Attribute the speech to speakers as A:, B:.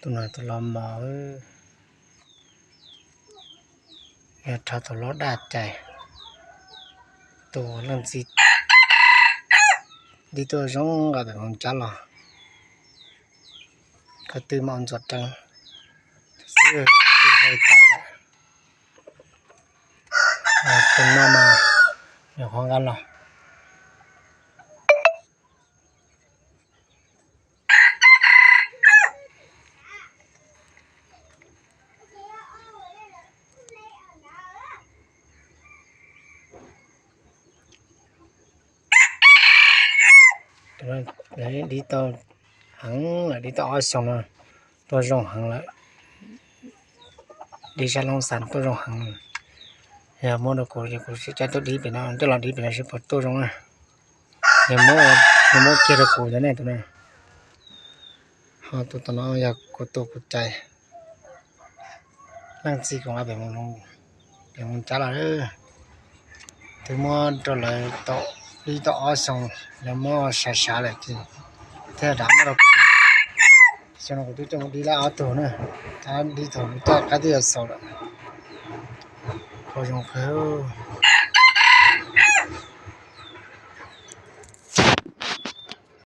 A: ตัวน่ะตัวลอมมาอย่าถ้าตัวรอดาดใจตัวลังสิđi tôi sống ở bên chả là cái tư mong giọt trăng xưa từ hơi tạo lại từng năm mà nhiều khó khăn rồi đấy đi tàu hẳn là đi tàu xong rồi tôi rong hẳn lại đi ra long sản tôi rong hẳn giờ mua được cổ sẽ cho tôi đi bên nào tôi làm đi bên nào sẽ bắt tôi rong à giờ mua kia được cổ thế này tôi này họ tôi nó giờ cổ tôi cổ chạy năng gì cũng là bên mình trả lại thì mua cho lại tàu đi tàu xong là mua xả lại thì thế đã mà cho nó tôi trong đi la auto nữa ta đi thầu ta cái gì sợ đó có trong khéo